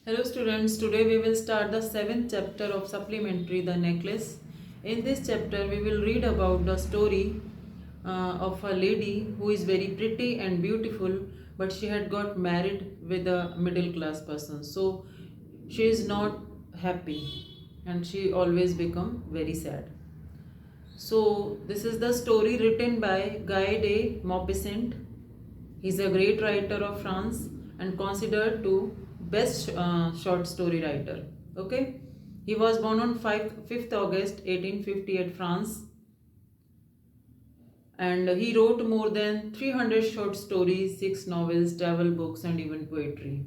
Hello students, today we will start the 7th chapter of supplementary The Necklace. In this chapter we will read about the story of a lady who is very pretty and beautiful, but she had got married with a middle class person. So she is not happy and she always become very sad. So this is the story written by Guy de Maupassant. He is a great writer of France and considered to best short story writer. Okay, he was born on 5th August 1850 at France, and he wrote more than 300 short stories, 6 novels, travel books, and even poetry.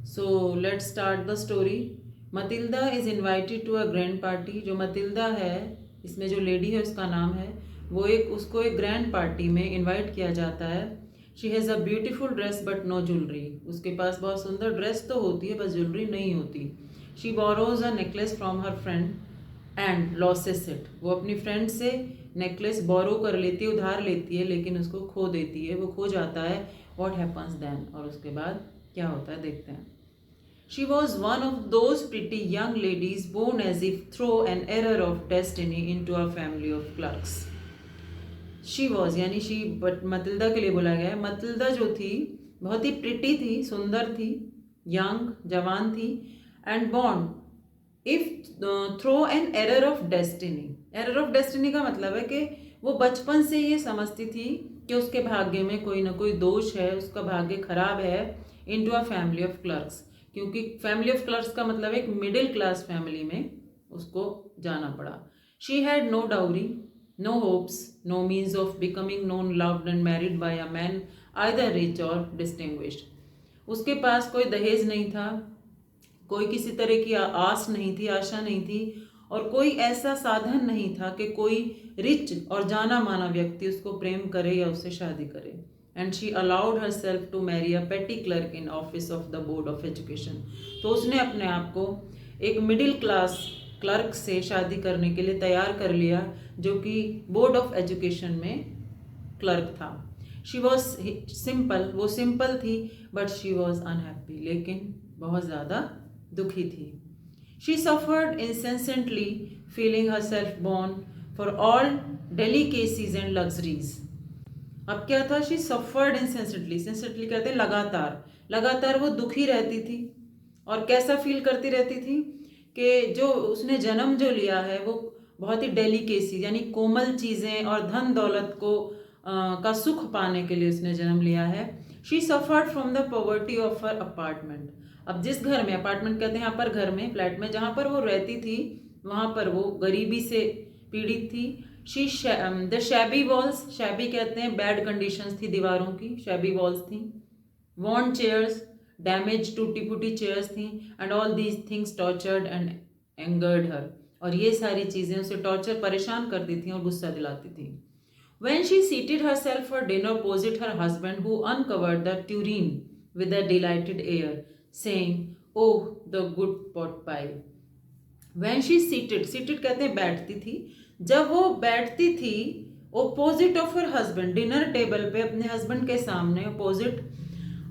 So let's start the story. Matilda is invited to a grand party. जो मतिल्दा है, इसमें जो lady है उसका नाम है, वो उसको एक ग्रैंड पार्टी में इनवाइट किया जाता है. She has a beautiful dress but no jewellery. उसके पास बहुत सुंदर ड्रेस तो होती है, बस ज्वेलरी नहीं होती. She borrows a necklace from her friend and losses it. वो अपनी फ्रेंड से नेकलेस बोरो कर लेती है, उधार लेती है, लेकिन उसको खो देती है, वो खो जाता है. वॉट हैपन्स देन, और उसके बाद क्या होता है देखते हैं. She was one of those pretty young ladies born as if through an error of destiny into a family of clerks. She was यानी she, बट मतिल्दा के लिए बोला गया है. मतिल्दा जो थी बहुत ही प्रिटी थी, सुंदर थी, यंग जवान थी, and born if through an error of destiny. Error of destiny का मतलब है कि वो बचपन से ये समझती थी कि उसके भाग्य में कोई ना कोई दोष है, उसका भाग्य खराब है. Into a family of clerks, क्योंकि फैमिली ऑफ क्लर्क्स का मतलब एक मिडिल क्लास फैमिली में उसको जाना पड़ा. She had no dowry, no hopes, no means of becoming known, loved and married by a man either rich or distinguished. उसके पास कोई दहेज नहीं था, कोई किसी तरह की आस नहीं थी, आशा नहीं थी, और कोई ऐसा साधन नहीं था कि कोई रिच और जाना माना व्यक्ति उसको प्रेम करे या उससे शादी करे. And she allowed herself to marry a petty clerk in office of the board of education. तो उसने अपने आप को एक मिडिल क्लास क्लर्क से शादी करने के लिए तैयार कर लिया, जो कि बोर्ड ऑफ एजुकेशन में क्लर्क था. शी वॉज सिंपल, वो सिंपल थी, बट शी वॉज अनहैप्पी, लेकिन बहुत ज़्यादा दुखी थी. She suffered incessantly, feeling herself born for all delicacies and luxuries. अब क्या था, शी सफर्ड इंसेंसिटली. सेंसिटली कहते हैं लगातार, लगातार वो दुखी रहती थी. और कैसा फील करती रहती थी कि जो उसने जन्म जो लिया है वो बहुत ही डेलिकेसी यानी कोमल चीज़ें और धन दौलत को का सुख पाने के लिए उसने जन्म लिया है. She suffered from the poverty of her apartment. अब जिस घर में, अपार्टमेंट कहते हैं यहाँ पर घर में, फ्लैट में जहाँ पर वो रहती थी, वहाँ पर वो गरीबी से पीड़ित थी. She the shabby walls, shabby कहते हैं बैड कंडीशंस थी दीवारों की, शैबी वॉल्स थी. वॉर्न चेयर्स, डैमेज टूटी फूटी चेयर्स थी. And all these things tortured and angered her. और ये सारी चीज़ें उसे टॉर्चर, परेशान करती थी और गुस्सा दिलाती थी. When she seated herself for dinner opposite her husband, who uncovered the tureen with a delighted air, saying, "Oh, the good pot pie." When she seated, seated कहते हैं बैठती थी. जब वो बैठती थी opposite of her husband, dinner table पे अपने हस्बैंड के सामने ओपोजिट,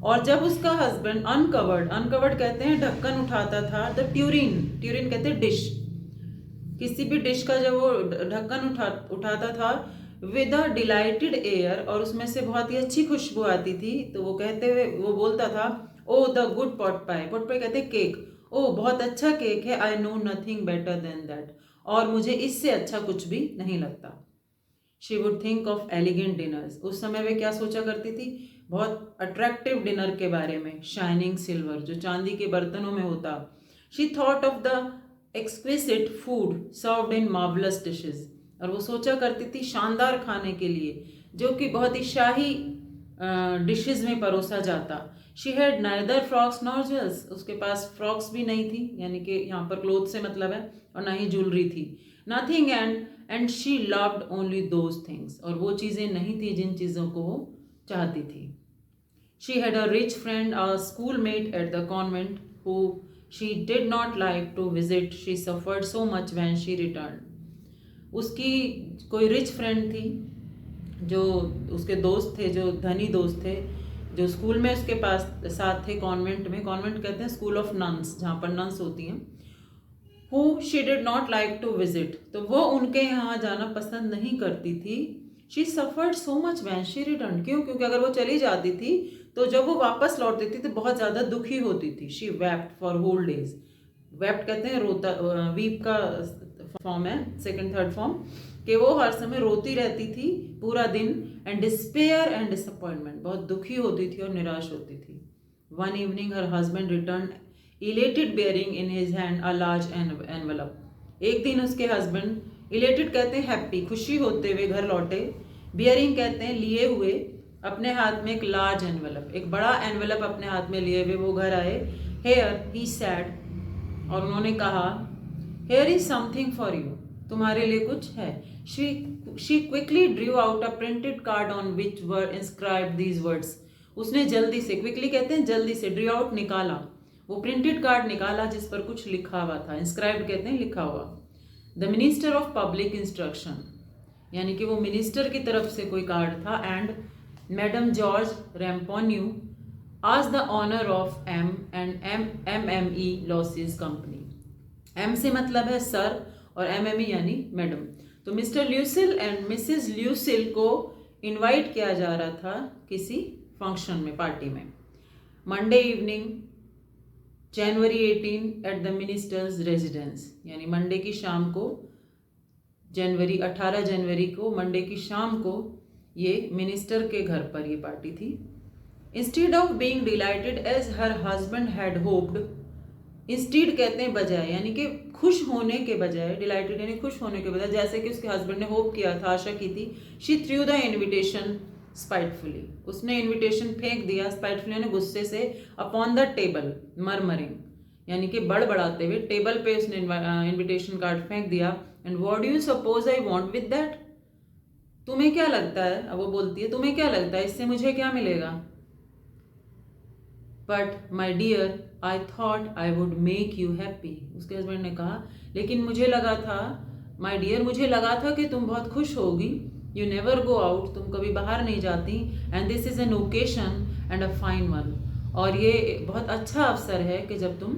और जब उसका हस्बैंड अनकवर्ड, अनकवर्ड कहते हैं ढक्कन उठाता था, द ट्यूरिन, ट्यूरिन कहते हैं डिश, किसी भी डिश का जब वो ढक्कन उठाता था विद अ डिलाइटेड एयर, और उसमें से बहुत ही अच्छी खुशबू आती थी, तो वो कहते हुए वो बोलता था, oh the good pot pie. Pot pie कहते हैं केक. ओ बहुत अच्छा केक है, I know nothing better than that, और मुझे इससे अच्छा कुछ भी नहीं लगता. She would think of elegant dinners. उस समय वे क्या सोचा करती थी, बहुत अट्रैक्टिव डिनर के बारे में, शाइनिंग सिल्वर, जो चांदी के बर्तनों में होता. She thought of the exquisite food served in marvellous dishes. और वो सोचा करती थी शानदार खाने के लिए, जो कि बहुत ही शाही डिशेज में परोसा जाता. She had neither frocks nor jewels. उसके पास फ्रॉक्स भी नहीं थी, यानी कि यहाँ पर क्लोथ से मतलब है, और ना ही ज्वेलरी थी. Nothing and she loved only those things. और वो चीज़ें नहीं थी जिन चीज़ों को वो चाहती थी. She had a rich friend, a school mate at the convent, who she did not like to visit. She suffered so much when she return. उसकी कोई रिच फ्रेंड थी, जो उसके दोस्त थे, जो धनी दोस्त थे, जो स्कूल में उसके पास साथ थे, कॉन्वेंट में, कॉन्वेंट कहते हैं स्कूल ऑफ नन्स, जहाँ पर नन्स होती हैं, who she did not like to visit, तो वो उनके यहाँ जाना पसंद नहीं करती थी। she suffered so much when she returned, क्यों? क्योंकि अगर वो चली जाती थी तो जब वो वापस लौटती थी तो बहुत ज़्यादा दुखी होती थी। she wept for whole days, wept कहते हैं रोता, वीप का फॉर्म है, सेकंड थर्ड फॉर्म, कि वो हर समय रोती रहती थी पूरा दिन। एंड डिस्पेयर एंड डिसअपॉइंटमेंट, बहुत दुखी होती थी और निराश होती थी। One evening her husband return elated bearing in his hand a large envelope, एक दिन उसके हस्बैंड, इलेटेड कहते हैं हैप्पी, खुशी होते हुए घर लौटे, बियरिंग कहते हैं लिए हुए, अपने हाथ में एक लार्ज एनवलप, एक बड़ा एनवलप अपने हाथ में लिए हुए वो घर आए। हेयर ही सैड, और उन्होंने कहा, here is something for you, तुम्हारे लिए कुछ है। She quickly Drew out a printed card on which were inscribed these words, उसने जल्दी से, क्विकली कहते हैं जल्दी से, ड्रू आउट निकाला, वो प्रिंटेड कार्ड निकाला जिस पर कुछ लिखा हुआ था, इंस्क्राइब्ड कहते हैं लिखा हुआ। The minister of public instruction, यानी कि वो मिनिस्टर की तरफ से कोई कार्ड था। एंड मैडम जॉर्ज रैम्पोन्यू आज the honour of M and Mme Loisel's company, M से मतलब है सर और एमएमई यानी मैडम। तो Mr Loisel and Mrs Loisel को इनवाइट किया जा रहा था किसी फंक्शन में, पार्टी में। Monday evening January 18 at the minister's residence, यानी मंडे की शाम को, 18 जनवरी को, मंडे की शाम को ये मिनिस्टर के घर पर ये पार्टी थी। Instead of being delighted as her husband had hoped, instead कहते हैं बजाय, यानी कि खुश होने के बजाय, डिलाइटेड यानी खुश होने के बजाय, जैसे कि उसके हस्बैंड ने होप किया था, आशा की थी। She threw the invitation spitefully, उसने इन्विटेशन फेंक दिया, स्पाइटफुली यानी गुस्से से, अपॉन द टेबल, मरमरिंग यानी कि बड़बड़ाते हुए, टेबल पे उसने इन्विटेशन कार्ड फेंक दिया। And what do you suppose I want with that, तुम्हें क्या लगता है, अब वो बोलती है तुम्हें क्या लगता है इससे मुझे क्या मिलेगा। But my dear I thought I would make you happy, उसके हस्बैंड ने कहा लेकिन मुझे लगा था, माई डियर मुझे लगा था कि तुम बहुत खुश होगी। यू नेवर गो आउट, तुम कभी बाहर नहीं जाती। And this is an occasion and a fine one, और ये बहुत अच्छा अवसर है कि जब तुम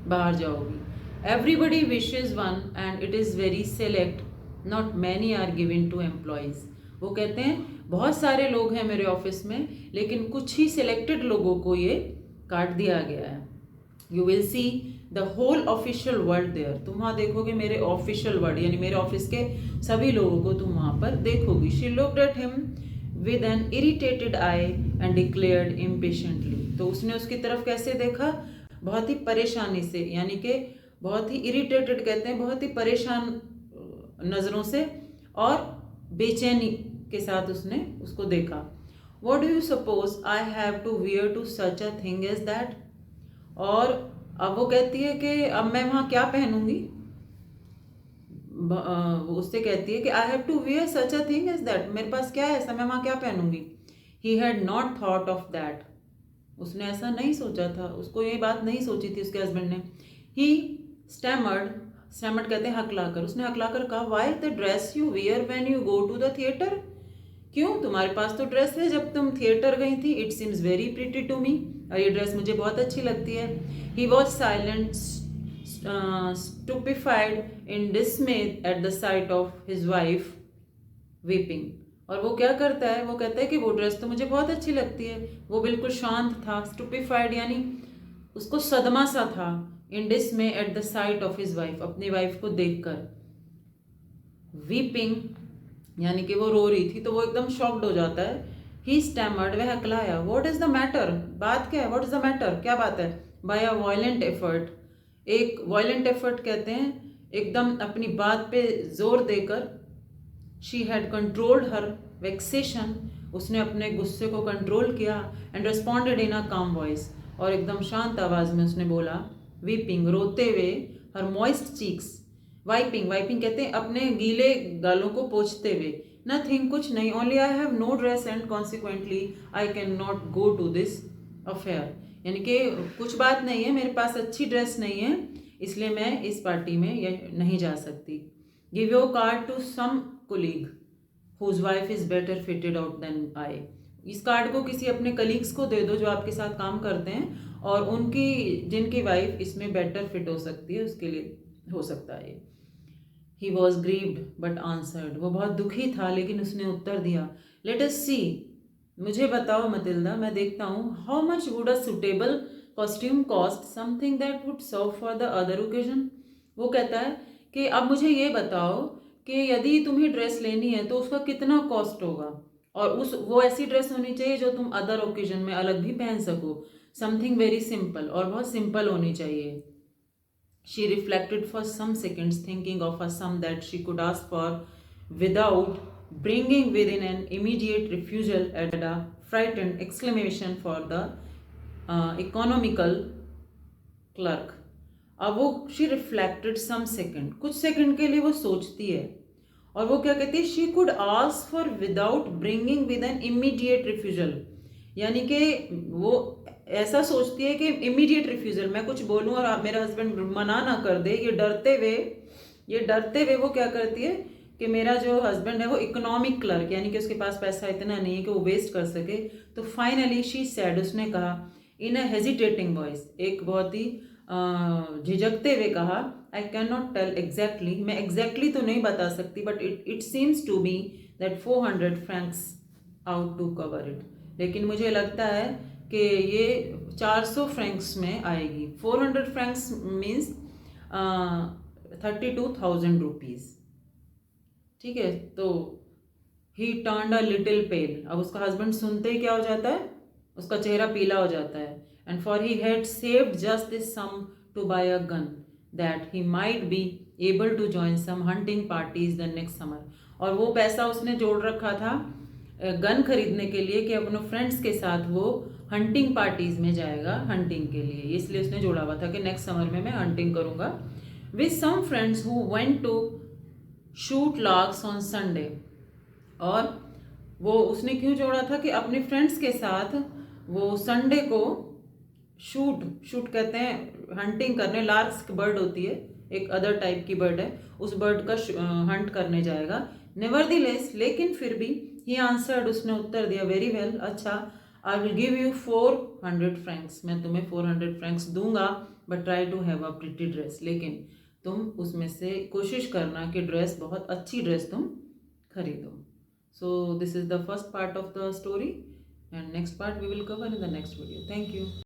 बाहर जाओगी। Everybody wishes one and it is very select, not many are given to employees, वो कहते हैं बहुत सारे लोग हैं मेरे ऑफिस में लेकिन कुछ ही सिलेक्टेड लोगों को ये कार्ड दिया गया है। You will see the whole official world there, तुम वहाँ देखोगे मेरे ऑफिशियल वर्ल्ड, यानी मेरे ऑफिस के सभी लोगों को तुम वहाँ पर देखोगी। She looked at him with an irritated eye and declared impatiently, तो उसने उसकी तरफ कैसे देखा, बहुत ही परेशानी से, यानी कि बहुत ही इरिटेटेड कहते हैं बहुत ही परेशान नज़रों से और बेचैनी के साथ उसने उसको देखा। What do you suppose I have to wear to such a thing as that? और अब वो कहती है कि अब मैं वहाँ क्या पहनूंगी, वो उससे कहती है कि I have to wear such a thing as that, मेरे पास क्या है ऐसा, मैं वहाँ क्या पहनूंगी। He had not thought of that, उसने ऐसा नहीं सोचा था, उसको ये बात नहीं सोची थी उसके हस्बैंड ने। He stammered, स्टैमर्ड कहते हैं हकलाकर, उसने हकलाकर कहा, Why the dress you wear when you go to the theatre? क्यों, तुम्हारे पास तो ड्रेस है जब तुम थिएटर गई थी। It seems very pretty to me, और ये ड्रेस मुझे बहुत अच्छी लगती है। He was silent stupefied in dismay at the sight of his wife weeping, और वो क्या करता है, वो कहता है कि वो ड्रेस तो मुझे बहुत अच्छी लगती है। वो बिल्कुल शांत था, स्टूपिफाइड यानी उसको सदमा सा था, in dismay at the sight of his wife, अपनी वाइफ को देखकर। वीपिंग यानी कि वो रो रही थी तो वो एकदम शॉक्ड हो जाता है। ही स्टैमर्ड, वह हकलाया, व्हाट इज द मैटर, बात क्या है, व्हाट इज द मैटर, क्या बात है। बाय अ वायलेंट एफर्ट, एक वायलेंट एफर्ट कहते हैं एकदम अपनी बात पे जोर देकर। शी हैड कंट्रोल्ड हर वेक्सेशन, उसने अपने गुस्से को कंट्रोल किया। एंड रिस्पॉन्डेड इन अ काम वॉइस, और एकदम शांत आवाज में उसने बोला, वीपिंग रोते हुए, हर मॉइस्ट चीक्स, वाइपिंग, वाइपिंग कहते हैं अपने गीले गालों को पोंछते हुए, नथिंग कुछ नहीं, only I have no dress and consequently I can not go to this affair, यानी कि कुछ बात नहीं है, मेरे पास अच्छी ड्रेस नहीं है इसलिए मैं इस पार्टी में ये नहीं जा सकती। Give your card to some colleague whose wife is better fitted out than I, इस कार्ड को किसी अपने कलीग्स को दे दो जो आपके साथ काम करते हैं और उनकी जिनकी वाइफ इसमें बेटर फिट हो सकती है, उसके लिए हो सकता है ये। He was grieved but answered, वो बहुत दुखी था लेकिन उसने उत्तर दिया। लेट अस सी, मुझे बताओ मतिल्दा, मैं देखता हूँ। How much would a suitable costume cost, something that would serve for the other occasion. वो कहता है कि अब मुझे ये बताओ कि यदि तुम्हें ड्रेस लेनी है तो उसका कितना कॉस्ट होगा, और उस वो ऐसी ड्रेस होनी चाहिए जो तुम अदर ओकेजन में अलग भी पहन सको। समथिंग वेरी सिंपल, और बहुत सिंपल होनी चाहिए। She reflected for some seconds, thinking of a sum that she could ask for without bringing within an immediate refusal, at a frightened exclamation for the economical clerk. अब वो she reflected some second, कुछ second के लिए वो सोचती है, और वो क्या कहती है, she could ask for without bringing with an immediate refusal, यानी कि वो ऐसा सोचती है कि इमीडिएट रिफ्यूजल, मैं कुछ बोलूँ और आप मेरा हस्बैंड मना ना कर दे, ये डरते हुए वो क्या करती है कि मेरा जो हस्बैंड है वो इकोनॉमिक क्लर्क, यानी कि उसके पास पैसा इतना नहीं है कि वो वेस्ट कर सके। तो फाइनली शी सेड, उसने कहा इन अ हेजिटेटिंग वॉइस, एक बहुत ही झिझकते हुए कहा, I can not tell exactly, मैं एग्जैक्टली तो नहीं बता सकती, but it seems to be that 400 francs out to cover it, लेकिन मुझे लगता है कि ये 400 फ्रैंक्स में आएगी। 400 फ्रैंक्स मीन्स 32,000 रुपीज़, ठीक है। तो ही टर्न्ड अ लिटिल पेल, अब उसका हस्बैंड सुनते ही क्या हो जाता है, उसका चेहरा पीला हो जाता है। And for he had saved just this sum to buy a gun that he might be able to join some hunting parties the next summer, और वो पैसा उसने जोड़ रखा था गन खरीदने के लिए कि अपने फ्रेंड्स के साथ वो हंटिंग पार्टीज में जाएगा हंटिंग के लिए, इसलिए उसने जोड़ा हुआ था कि नेक्स्ट समर में मैं हंटिंग करूंगा with some friends who went to shoot larks on Sunday. और वो उसने क्यों जोड़ा था कि अपने फ्रेंड्स के साथ वो संडे को शूट कहते हैं हंटिंग करने, लार्क्स की बर्ड होती है, एक अदर टाइप की बर्ड है, उस बर्ड का हंट करने जाएगा। नेवरदीलेस, लेकिन फिर भी, ही आंसर्ड, उसने उत्तर दिया, वेरी वेल, अच्छा, I will give you 400 francs, मैं तुम्हें 400 फ्रैंक्स दूंगा, but try to have a pretty dress, लेकिन तुम उसमें से कोशिश करना कि ड्रेस, बहुत अच्छी ड्रेस तुम खरीदो। So this is the first part of the story, and next part we will cover in the next video. Thank you.